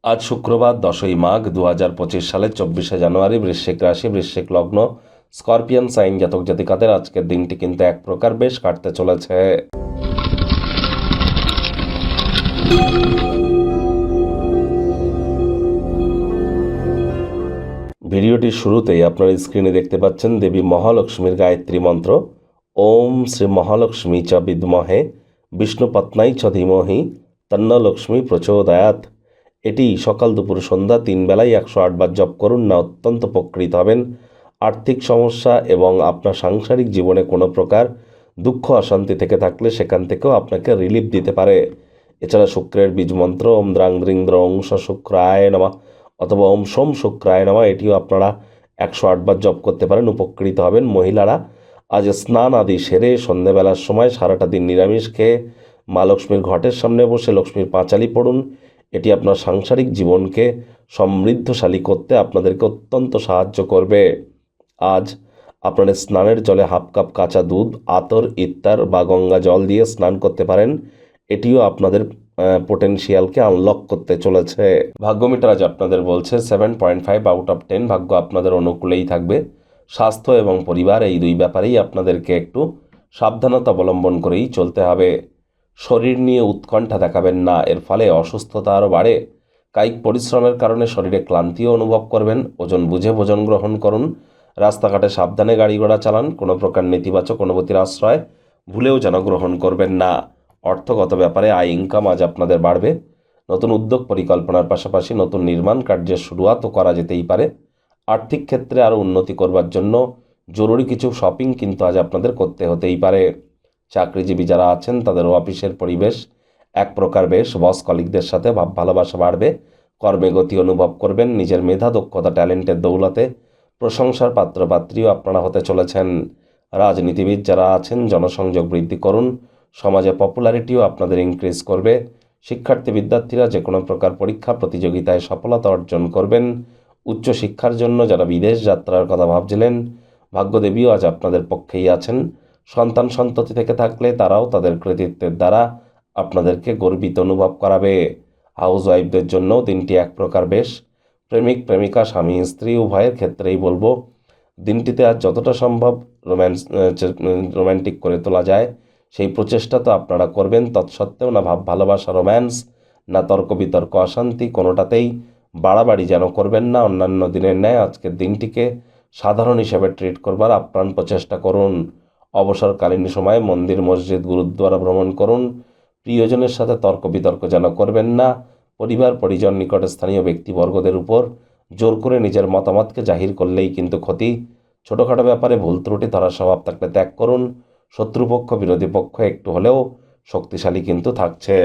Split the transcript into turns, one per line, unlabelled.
আজ শুক্রবার 10ই মাঘ 2025 সালের 24শে জানুয়ারি। বৃশ্চিক রাশি, বৃশ্চিক লগ্ন, স্করপিয়ান সাইন জাতক জাতিকাদের আজকের দিনটি কিন্তু এক প্রকার বেশ কাটতে চলেছে। ভিডিওটির শুরুতেই আপনার স্ক্রিনে দেখতে পাচ্ছেন দেবী মহালক্ষ্মীর গায়ত্রী মন্ত্র। ওম শ্রী মহালক্ষ্মী চ বিদ্মহে বিষ্ণুপত্নাই চ ধীমহি তন্ন লক্ষ্মী প্রচোদয়াৎ। এটি সকাল দুপুর সন্ধ্যা 3 বেলায় 108 বার জপ করুন, না অত্যন্ত উপকৃত হবেন। আর্থিক সমস্যা এবং আপনার সাংসারিক জীবনে কোনো প্রকার দুঃখ অশান্তি থেকে থাকলে সেখান থেকেও আপনাকে রিলিফ দিতে পারে। এছাড়া শুক্রের বীজ মন্ত্র ওম দ্রাং দ্রিং দ্রং স শুক্রায় নমঃ অথবা ওম সোম শুক্রায় নমঃ, এটিও আপনারা 108 বার জপ করতে পারেন, উপকৃত হবেন। মহিলারা আজ স্নান আদি সেরে সন্ধেবেলার সময় সারাটা দিন নিরামিষ খেয়ে মা লক্ষ্মীর ঘটের সামনে বসে লক্ষ্মীর পাঁচালি পড়ুন। এটি আপনার সাংসারিক জীবনকে সমৃদ্ধশালী করতে আপনাদেরকে অত্যন্ত সাহায্য করবে। আজ আপনারা স্নানের জলে হাফ কাপ কাঁচা দুধ, আতর, ইত্তার বা গঙ্গা জল দিয়ে স্নান করতে পারেন। এটিও আপনাদের পোটেনশিয়ালকে আনলক করতে চলেছে। ভাগ্য মিটার আজ আপনাদের বলছে 7.5 আউট অফ 10। ভাগ্য আপনাদের অনুকূলেই থাকবে। স্বাস্থ্য এবং পরিবার এই দুই ব্যাপারেই আপনাদেরকে একটু সাবধানতা অবলম্বন করেই চলতে হবে। শরীর নিয়ে উৎকণ্ঠা দেখাবেন না, এর ফলে অসুস্থতা আরও বাড়ে। কায়িক পরিশ্রমের কারণে শরীরে ক্লান্তিও অনুভব করবেন। ওজন বুঝে ভোজন গ্রহণ করুন। রাস্তাঘাটে সাবধানে গাড়ি ঘোড়া চালান। কোনো প্রকার নেতিবাচক অনুভূতির আশ্রয় ভুলেও যেন গ্রহণ করবেন না। অর্থগত ব্যাপারে আয় ইনকাম আজ আপনাদের বাড়বে। নতুন উদ্যোগ পরিকল্পনার পাশাপাশি নতুন নির্মাণ কার্যের শুরুয়াতও করা যেতেই পারে। আর্থিক ক্ষেত্রে আরও উন্নতি করবার জন্য জরুরি কিছু শপিং কিন্তু আজ আপনাদের করতে হতেই পারে। চাকরিজীবী যারা আছেন তাদের অফিসের পরিবেশ এক প্রকার বেশ। বস কলিগদের সাথে ভাব ভালোবাসা বাড়বে। কর্মে গতি অনুভব করবেন। নিজের মেধা দক্ষতা ট্যালেন্টের দৌলতে প্রশংসার পাত্রপাত্রীও আপনারা হতে চলেছেন। রাজনীতিবিদ যারা আছেন জনসংযোগ বৃদ্ধি করুন। সমাজে পপুলারিটিও আপনাদের ইনক্রিজ করবে। শিক্ষার্থী বিদ্যার্থীরা যে কোনো প্রকার পরীক্ষা প্রতিযোগিতায় সফলতা অর্জন করবেন। উচ্চশিক্ষার জন্য যারা বিদেশ যাত্রার কথা ভাবছিলেন, ভাগ্যদেবীও আজ আপনাদের পক্ষেই আছেন। সন্তান সন্ততি থেকে থাকলে তারাও তাদের কৃতিত্বের দ্বারা আপনাদেরকে গর্বিত অনুভব করাবে। হাউস ওয়াইফদের জন্যও দিনটি এক প্রকার বেশ। প্রেমিক প্রেমিকা, স্বামী স্ত্রী উভয়ের ক্ষেত্রেই বলবো দিনটিতে আজ যতটা সম্ভব রোম্যান্টিক করে তোলা যায় সেই প্রচেষ্টা তো আপনারা করবেন। তৎসত্ত্বেও না ভাব ভালোবাসা, রোম্যান্স, না তর্ক বিতর্ক, অশান্তি, কোনোটাতেই বাড়াবাড়ি যেন করবেন না। অন্যান্য দিনের ন্যায় আজকের দিনটিকে সাধারণ হিসেবে ট্রিট করবার আপ্রাণ প্রচেষ্টা করুন। অবসরকালীন সময়ে মন্দির, মসজিদ, গুরুদ্বারা ভ্রমণ করুন। প্রিয়জনের সাথে তর্ক বিতর্ক যেন করবেন না। পরিবার পরিজন, নিকটে স্থানীয় ব্যক্তিবর্গদের উপর জোর করে নিজের মতামতকে জাহির করলেই কিন্তু ক্ষতি। ছোটোখাটো ব্যাপারে ভুল ত্রুটি ধরার স্বভাব থাকলে ত্যাগ করুন। শত্রুপক্ষ বিরোধী পক্ষ একটু হলেও শক্তিশালী কিন্তু থাকছে।